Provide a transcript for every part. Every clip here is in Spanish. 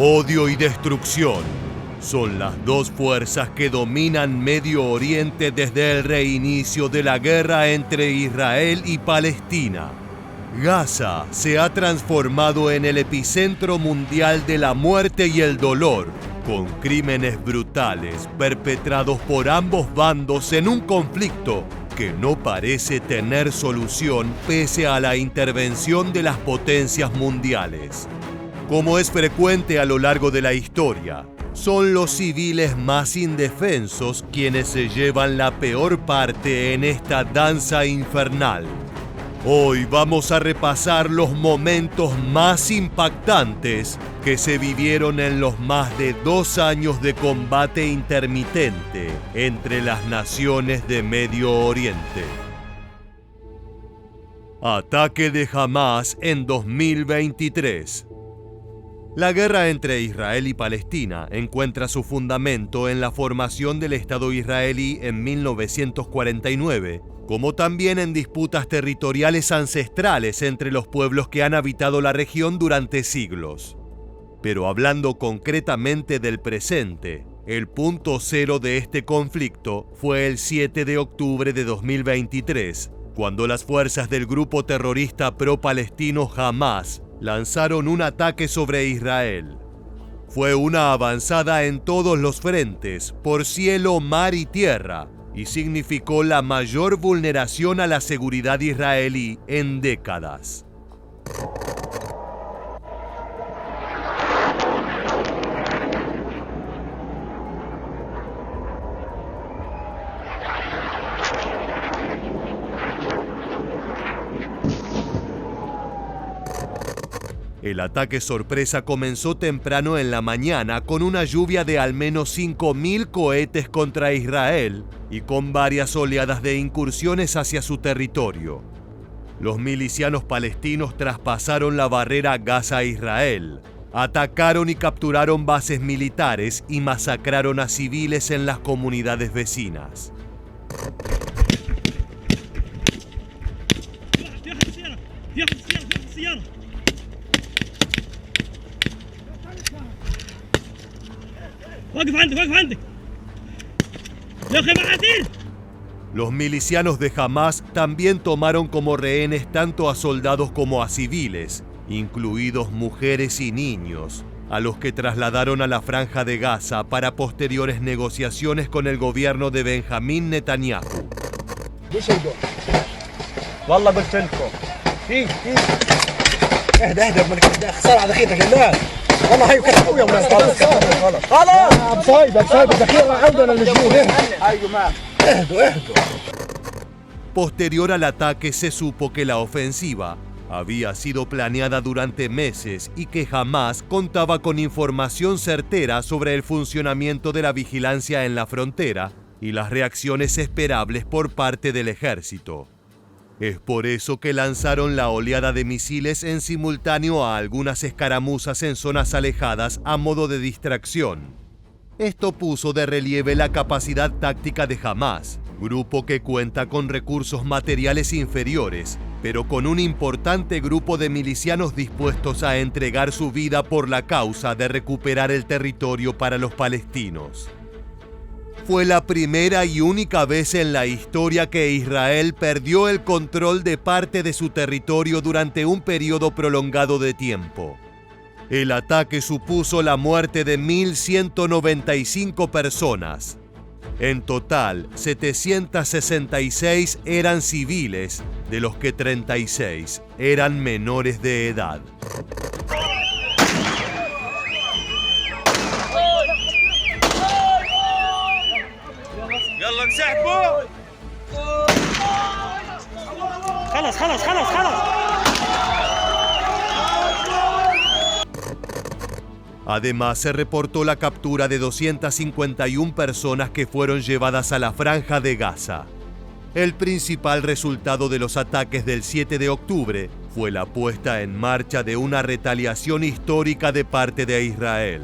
Odio y destrucción son las dos fuerzas que dominan Medio Oriente desde el reinicio de la guerra entre Israel y Palestina. Gaza se ha transformado en el epicentro mundial de la muerte y el dolor, con crímenes brutales perpetrados por ambos bandos en un conflicto que no parece tener solución pese a la intervención de las potencias mundiales. Como es frecuente a lo largo de la historia, son los civiles más indefensos quienes se llevan la peor parte en esta danza infernal. Hoy vamos a repasar los momentos más impactantes que se vivieron en los más de 2 años de combate intermitente entre las naciones de Medio Oriente. Ataque de Hamás en 2023. La guerra entre Israel y Palestina encuentra su fundamento en la formación del Estado israelí en 1949, como también en disputas territoriales ancestrales entre los pueblos que han habitado la región durante siglos. Pero hablando concretamente del presente, el punto cero de este conflicto fue el 7 de octubre de 2023, cuando las fuerzas del grupo terrorista pro-palestino Hamás lanzaron un ataque sobre Israel. Fue una avanzada en todos los frentes, por cielo, mar y tierra, y significó la mayor vulneración a la seguridad israelí en décadas. El ataque sorpresa comenzó temprano en la mañana con una lluvia de al menos 5.000 cohetes contra Israel y con varias oleadas de incursiones hacia su territorio. Los milicianos palestinos traspasaron la barrera Gaza-Israel, atacaron y capturaron bases militares y masacraron a civiles en las comunidades vecinas. Los milicianos de Hamás también tomaron como rehenes tanto a soldados como a civiles, incluidos mujeres y niños, a los que trasladaron a la Franja de Gaza para posteriores negociaciones con el gobierno de Benjamín Netanyahu. Posterior al ataque se supo que la ofensiva había sido planeada durante meses y que Hamás contaba con información certera sobre el funcionamiento de la vigilancia en la frontera y las reacciones esperables por parte del ejército. Es por eso que lanzaron la oleada de misiles en simultáneo a algunas escaramuzas en zonas alejadas a modo de distracción. Esto puso de relieve la capacidad táctica de Hamás, grupo que cuenta con recursos materiales inferiores, pero con un importante grupo de milicianos dispuestos a entregar su vida por la causa de recuperar el territorio para los palestinos. Fue la primera y única vez en la historia que Israel perdió el control de parte de su territorio durante un periodo prolongado de tiempo. El ataque supuso la muerte de 1.195 personas. En total, 766 eran civiles, de los que 36 eran menores de edad. Además, se reportó la captura de 251 personas que fueron llevadas a la Franja de Gaza. El principal resultado de los ataques del 7 de octubre fue la puesta en marcha de una retaliación histórica de parte de Israel.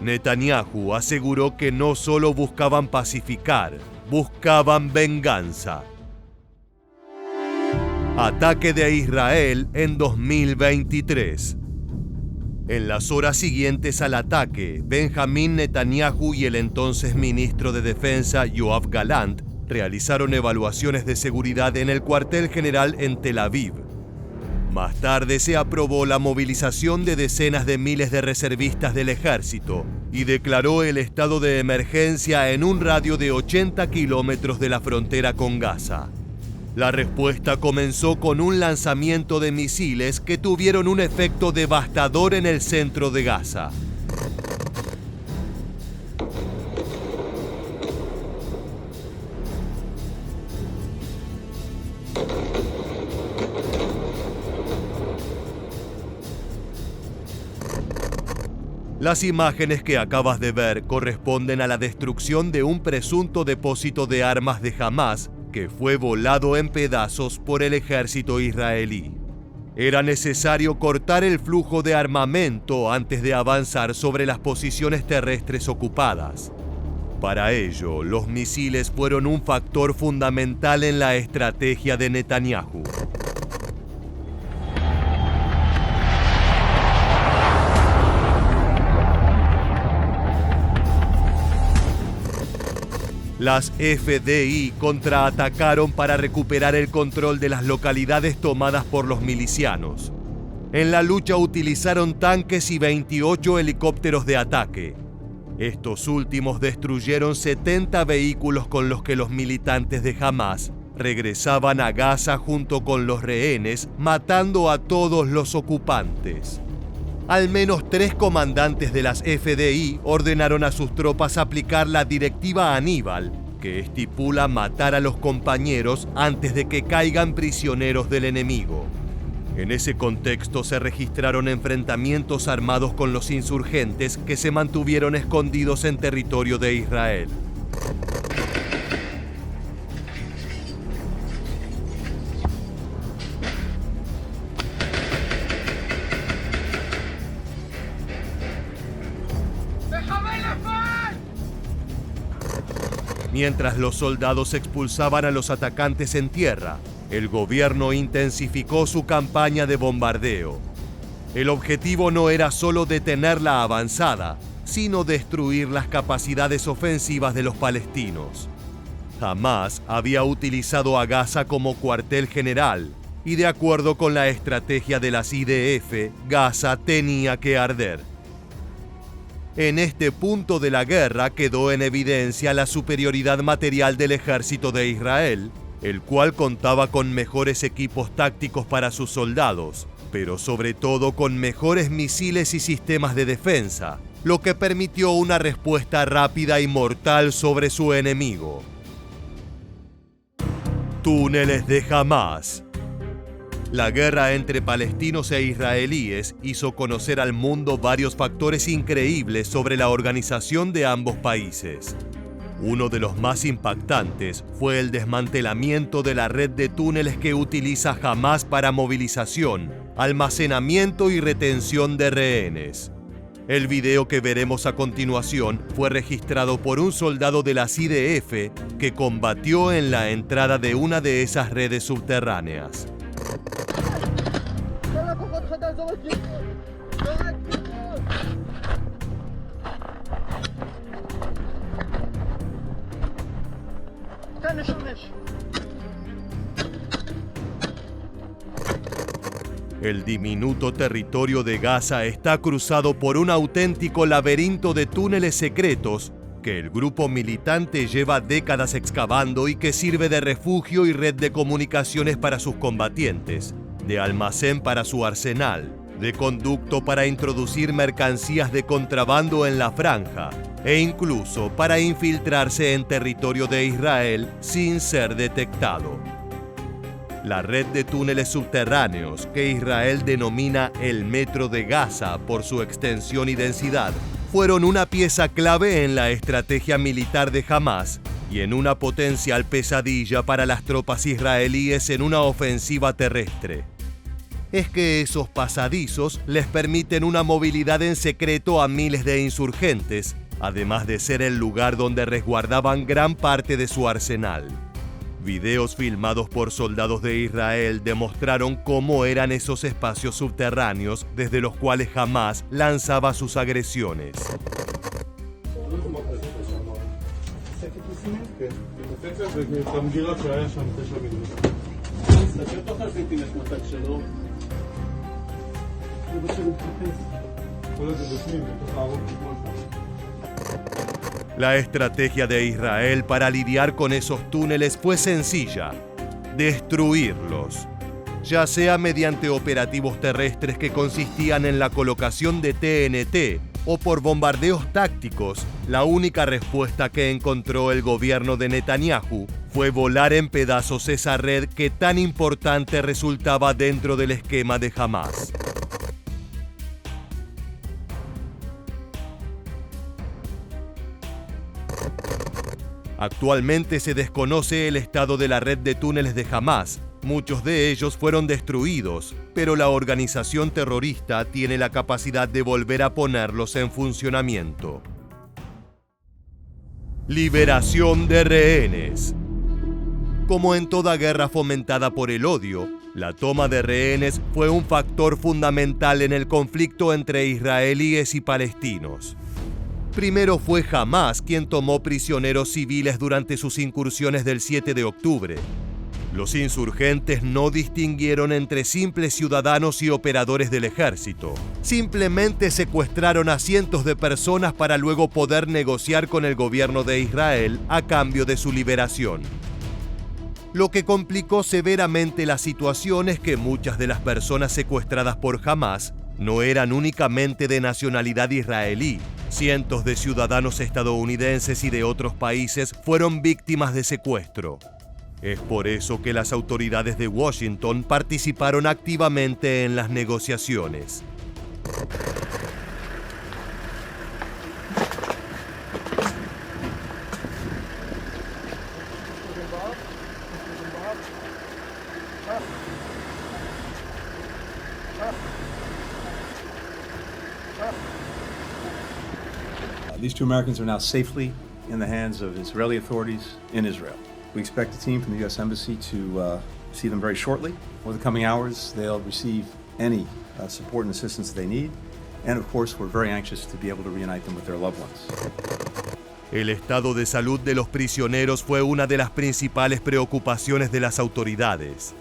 Netanyahu aseguró que no solo buscaban pacificar, buscaban venganza. Ataque de Israel en 2023. En las horas siguientes al ataque, Benjamín Netanyahu y el entonces ministro de Defensa Yoav Gallant realizaron evaluaciones de seguridad en el cuartel general en Tel Aviv. Más tarde se aprobó la movilización de decenas de miles de reservistas del ejército y declaró el estado de emergencia en un radio de 80 kilómetros de la frontera con Gaza. La respuesta comenzó con un lanzamiento de misiles que tuvieron un efecto devastador en el centro de Gaza. Las imágenes que acabas de ver corresponden a la destrucción de un presunto depósito de armas de Hamás que fue volado en pedazos por el ejército israelí. Era necesario cortar el flujo de armamento antes de avanzar sobre las posiciones terrestres ocupadas. Para ello, los misiles fueron un factor fundamental en la estrategia de Netanyahu. Las FDI contraatacaron para recuperar el control de las localidades tomadas por los milicianos. En la lucha utilizaron tanques y 28 helicópteros de ataque. Estos últimos destruyeron 70 vehículos con los que los militantes de Hamás regresaban a Gaza junto con los rehenes, matando a todos los ocupantes. Al menos 3 comandantes de las FDI ordenaron a sus tropas aplicar la directiva Aníbal, que estipula matar a los compañeros antes de que caigan prisioneros del enemigo. En ese contexto se registraron enfrentamientos armados con los insurgentes que se mantuvieron escondidos en territorio de Israel. Mientras los soldados expulsaban a los atacantes en tierra, el gobierno intensificó su campaña de bombardeo. El objetivo no era solo detener la avanzada, sino destruir las capacidades ofensivas de los palestinos. Hamás había utilizado a Gaza como cuartel general, y de acuerdo con la estrategia de las IDF, Gaza tenía que arder. En este punto de la guerra quedó en evidencia la superioridad material del ejército de Israel, el cual contaba con mejores equipos tácticos para sus soldados, pero sobre todo con mejores misiles y sistemas de defensa, lo que permitió una respuesta rápida y mortal sobre su enemigo. Túneles de Hamás. La guerra entre palestinos e israelíes hizo conocer al mundo varios factores increíbles sobre la organización de ambos países. Uno de los más impactantes fue el desmantelamiento de la red de túneles que utiliza Hamás para movilización, almacenamiento y retención de rehenes. El video que veremos a continuación fue registrado por un soldado de las IDF que combatió en la entrada de una de esas redes subterráneas. El diminuto territorio de Gaza está cruzado por un auténtico laberinto de túneles secretos que el grupo militante lleva décadas excavando y que sirve de refugio y red de comunicaciones para sus combatientes, de almacén para su arsenal, de conducto para introducir mercancías de contrabando en la franja e incluso para infiltrarse en territorio de Israel sin ser detectado. La red de túneles subterráneos, que Israel denomina el Metro de Gaza por su extensión y densidad, fueron una pieza clave en la estrategia militar de Hamás y en una potencial pesadilla para las tropas israelíes en una ofensiva terrestre. Es que esos pasadizos les permiten una movilidad en secreto a miles de insurgentes, además de ser el lugar donde resguardaban gran parte de su arsenal. Videos filmados por soldados de Israel demostraron cómo eran esos espacios subterráneos desde los cuales Hamás lanzaba sus agresiones. La estrategia de Israel para lidiar con esos túneles fue sencilla: destruirlos, ya sea mediante operativos terrestres que consistían en la colocación de TNT o por bombardeos tácticos. La única respuesta que encontró el gobierno de Netanyahu fue volar en pedazos esa red que tan importante resultaba dentro del esquema de Hamás. Actualmente se desconoce el estado de la red de túneles de Hamás. Muchos de ellos fueron destruidos, pero la organización terrorista tiene la capacidad de volver a ponerlos en funcionamiento. Liberación de rehenes. Como en toda guerra fomentada por el odio, la toma de rehenes fue un factor fundamental en el conflicto entre israelíes y palestinos. Primero fue Hamás quien tomó prisioneros civiles durante sus incursiones del 7 de octubre. Los insurgentes no distinguieron entre simples ciudadanos y operadores del ejército. Simplemente secuestraron a cientos de personas para luego poder negociar con el gobierno de Israel a cambio de su liberación. Lo que complicó severamente la situación es que muchas de las personas secuestradas por Hamás no eran únicamente de nacionalidad israelí. Cientos de ciudadanos estadounidenses y de otros países fueron víctimas de secuestro. Es por eso que las autoridades de Washington participaron activamente en las negociaciones. These two Americans are now safely in the hands of Israeli authorities in Israel. We expect a team from the U.S. Embassy to see them very shortly. Over the coming hours, they'll receive any support and assistance they need. And of course, we're very anxious to be able to reunite them with their loved ones. El estado de salud de los prisioneros fue una de las principales preocupaciones de las autoridades.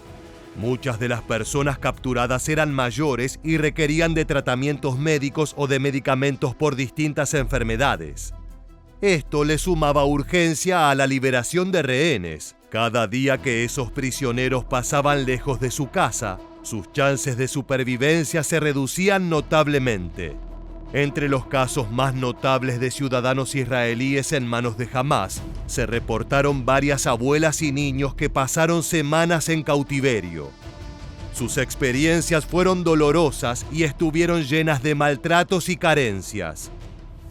Muchas de las personas capturadas eran mayores y requerían de tratamientos médicos o de medicamentos por distintas enfermedades. Esto le sumaba urgencia a la liberación de rehenes. Cada día que esos prisioneros pasaban lejos de su casa, sus chances de supervivencia se reducían notablemente. Entre los casos más notables de ciudadanos israelíes en manos de Hamás, se reportaron varias abuelas y niños que pasaron semanas en cautiverio. Sus experiencias fueron dolorosas y estuvieron llenas de maltratos y carencias.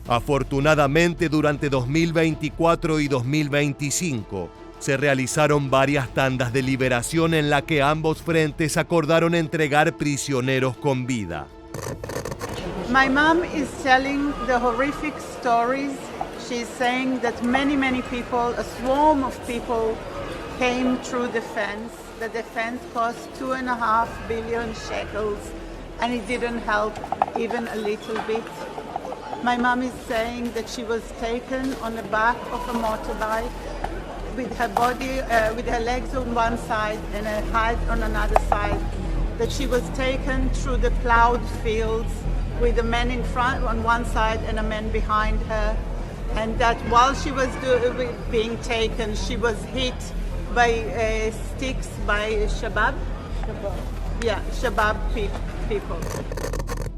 Afortunadamente, durante 2024 y 2025, se realizaron varias tandas de liberación en la que ambos frentes acordaron entregar prisioneros con vida. My mom is telling the horrific stories. She's saying that many people, a swarm of people, came through the fence. The defense cost 2.5 billion shekels, and it didn't help even a little bit. My mom is saying that she was taken on the back of a motorbike with her body, with her legs on one side and her head on another side. That she was taken through the plowed fields with a man in front on one side and a man behind her, and that while she was being taken, she was hit by sticks by Shabab people.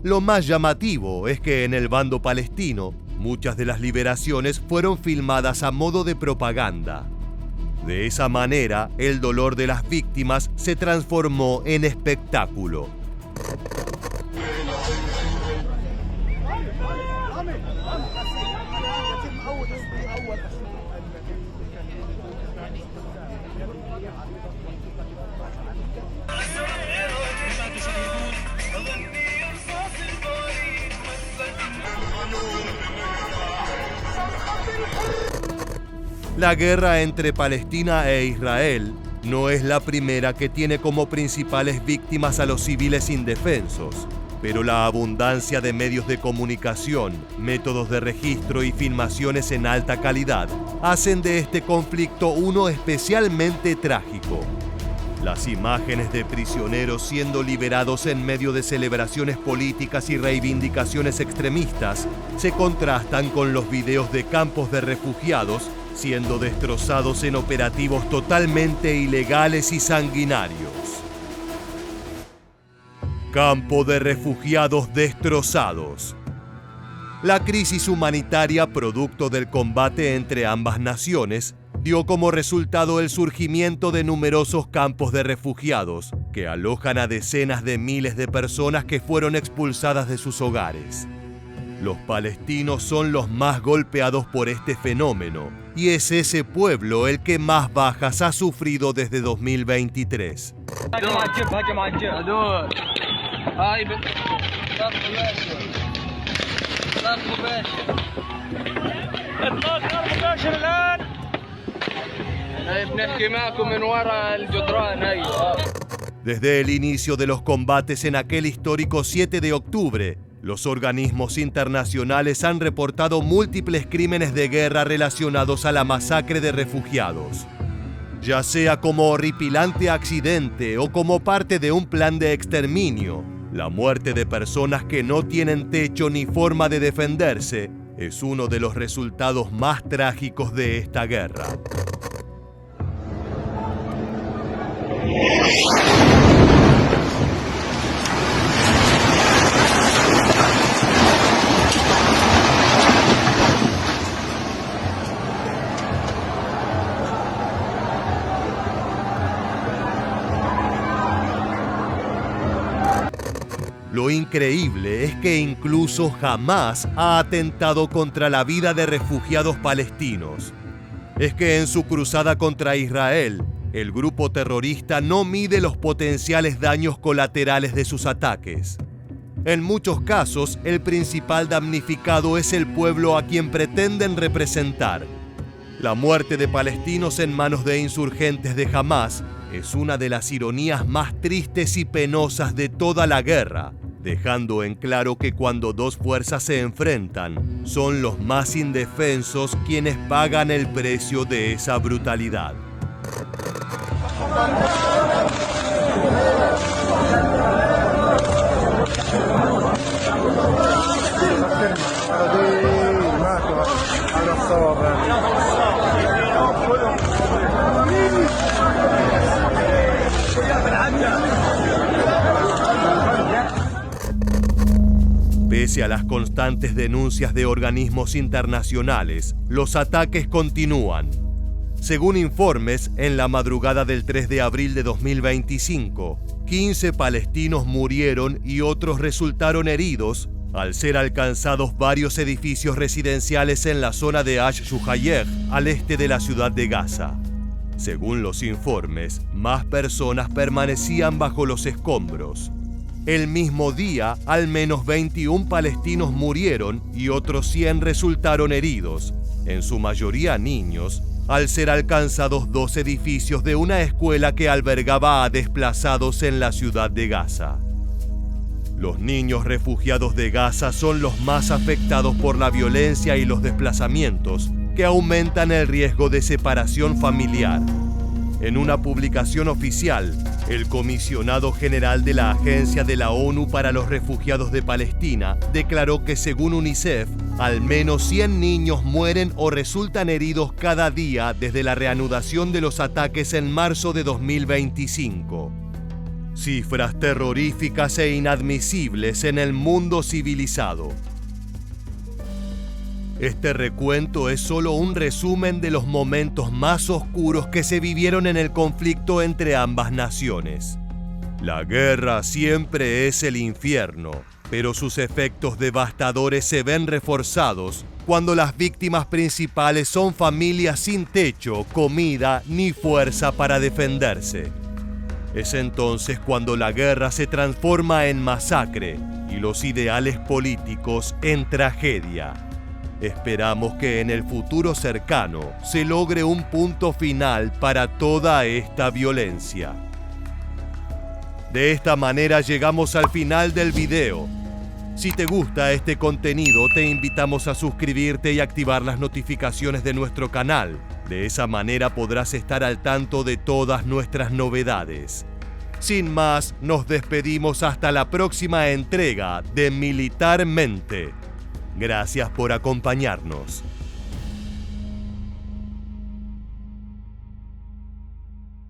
Lo más llamativo es que en el bando palestino, muchas de las liberaciones fueron filmadas a modo de propaganda. De esa manera, el dolor de las víctimas se transformó en espectáculo. La guerra entre Palestina e Israel no es la primera que tiene como principales víctimas a los civiles indefensos, pero la abundancia de medios de comunicación, métodos de registro y filmaciones en alta calidad hacen de este conflicto uno especialmente trágico. Las imágenes de prisioneros siendo liberados en medio de celebraciones políticas y reivindicaciones extremistas se contrastan con los videos de campos de refugiados siendo destrozados en operativos totalmente ilegales y sanguinarios. Campo de refugiados destrozados. La crisis humanitaria producto del combate entre ambas naciones dio como resultado el surgimiento de numerosos campos de refugiados que alojan a decenas de miles de personas que fueron expulsadas de sus hogares. Los palestinos son los más golpeados por este fenómeno y es ese pueblo el que más bajas ha sufrido desde 2023. Desde el inicio de los combates en aquel histórico 7 de octubre, los organismos internacionales han reportado múltiples crímenes de guerra relacionados a la masacre de refugiados. Ya sea como horripilante accidente o como parte de un plan de exterminio, la muerte de personas que no tienen techo ni forma de defenderse es uno de los resultados más trágicos de esta guerra. Lo increíble es que incluso Hamás ha atentado contra la vida de refugiados palestinos. Es que en su cruzada contra Israel, el grupo terrorista no mide los potenciales daños colaterales de sus ataques. En muchos casos, el principal damnificado es el pueblo a quien pretenden representar. La muerte de palestinos en manos de insurgentes de Hamás es una de las ironías más tristes y penosas de toda la guerra, dejando en claro que cuando dos fuerzas se enfrentan, son los más indefensos quienes pagan el precio de esa brutalidad. Pese a las constantes denuncias de organismos internacionales, los ataques continúan. Según informes, en la madrugada del 3 de abril de 2025, 15 palestinos murieron y otros resultaron heridos al ser alcanzados varios edificios residenciales en la zona de Ash-Shuhayeh, al este de la ciudad de Gaza. Según los informes, más personas permanecían bajo los escombros. El mismo día, al menos 21 palestinos murieron y otros 100 resultaron heridos, en su mayoría niños, al ser alcanzados 2 edificios de una escuela que albergaba a desplazados en la ciudad de Gaza. Los niños refugiados de Gaza son los más afectados por la violencia y los desplazamientos, que aumentan el riesgo de separación familiar. En una publicación oficial, el comisionado general de la Agencia de la ONU para los Refugiados de Palestina declaró que según UNICEF, al menos 100 niños mueren o resultan heridos cada día desde la reanudación de los ataques en marzo de 2025. Cifras terroríficas e inadmisibles en el mundo civilizado. Este recuento es solo un resumen de los momentos más oscuros que se vivieron en el conflicto entre ambas naciones. La guerra siempre es el infierno, pero sus efectos devastadores se ven reforzados cuando las víctimas principales son familias sin techo, comida ni fuerza para defenderse. Es entonces cuando la guerra se transforma en masacre y los ideales políticos en tragedia. Esperamos que en el futuro cercano se logre un punto final para toda esta violencia. De esta manera llegamos al final del video. Si te gusta este contenido, te invitamos a suscribirte y activar las notificaciones de nuestro canal. De esa manera podrás estar al tanto de todas nuestras novedades. Sin más, nos despedimos hasta la próxima entrega de Militarmente. Gracias por acompañarnos.